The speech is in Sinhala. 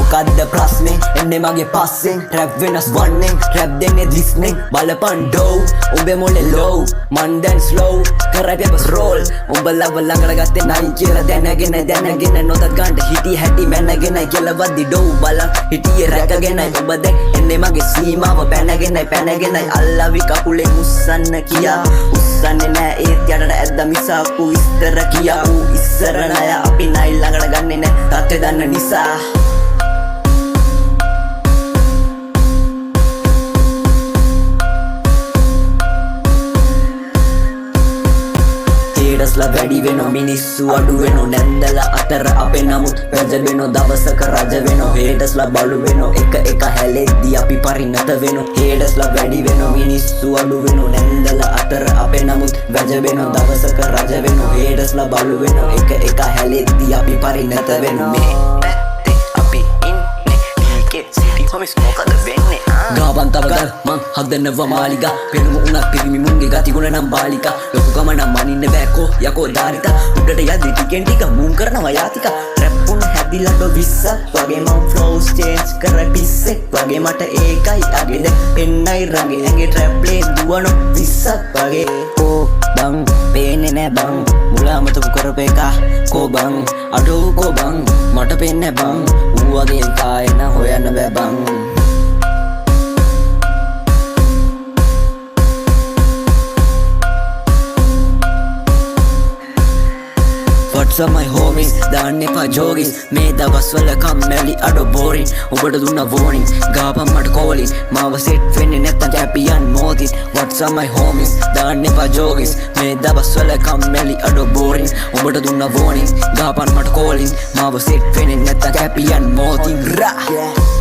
මොකද්ද ප්‍රශ්නේ එන්නේ මගේ පස්සෙන් රැප් වෙනස් වන්නේ රැප් දෙන්නේ දිස්නේ බලපන් ඩෝ උඹේ මොලේ low මන් දැන් slow කරයි පෙපස් roll උඹලව ළඟට ගත්තේ නයි කියලා දැනගෙන නොදත් ගන්න හිටි හැටි මැනගෙනයි කියලා වද්දි ඩෝ බලන් හිටියේ රැකගෙනයි ඔබ දැන් එන්නේ මගේ සීමාව පැනගෙනයි අල්ලවි කකුලේ උස්සන්න කියා උස්සන්නේ නෑ ඒත් යටට ඇද්ද මිසක් ඌ ඉස්තර කියා ඌ ඉස්සර නෑ අපි නයි ළඟට ගන්නේ නෑ තාත්තේ දන්න නිසා ලා වැඩි වෙනෝ මිනිස්සු අඩු වෙනෝ නැන්දලා අතර අපේ නමුත් වැජබෙනෝ දවසක රජ වෙනෝ හේටස්ලා බලු වෙනෝ එක හැලෙද්දි අපි පරිණත වෙනෝ හේටස්ලා වැඩි වෙනෝ මිනිස්සු අඩු වෙනෝ නැන්දලා අතර අපේ නමුත් වැජබෙනෝ දවසක රජ වෙනෝ හේටස්ලා බලු වෙනෝ එක හැලෙද්දි අපි පරිණත වෙනෝ මේ පැත්තේ අපි ඉන්නේ ඩීකේ සිටි කොමිස් මොකද වෙන්නේ ගාවන් තවගල් මං හදනවා මාලිගා පෙනුම උනත් පිරිමි මුන්ගේ ගතිගුණ නම් බාලිකා ලොකු ගම නම් මනින්න බෑකෝ යකෝ දාරිතා උඩට යද්දි ටිකෙන් ටික මූන් කරනවා යාතිකා රැප් උන හැදිලා ඩො 20ක් වගේ මං ෆ්ලෝස් චේන්ජ් කර පිස්සෙක් වගේ මට ඒකයි අගේ දැන් එන්නයි රගේ ඇඟේ ට්‍රැප් ප්ලේ දුවන 20ක් වගේ ඕ බං පේන්නේ නෑ බං මුලාමතක කරපේකා කෝ බං අඩෝ කෝ බං මට පේන්නේ බං ඌ වගේ කායන හොයන්න බෑ බං What's up my homies දාන්න එපා ජෝගිස් මේ දවස්වල කම්මැලි අඩෝ බෝරින් ඔබට දුන්න warning ගාපන් මට calling මාව සෙට් වෙන්නේ නැත්තම් champion මොදින් What's up my homies දාන්න එපා ජෝගිස් මේ දවස්වල කම්මැලි අඩෝ බෝරින් ඔබට දුන්න warning ගාපන් මට calling මාව සෙට් වෙන්නේ නැත්තම් champion මොදින් රා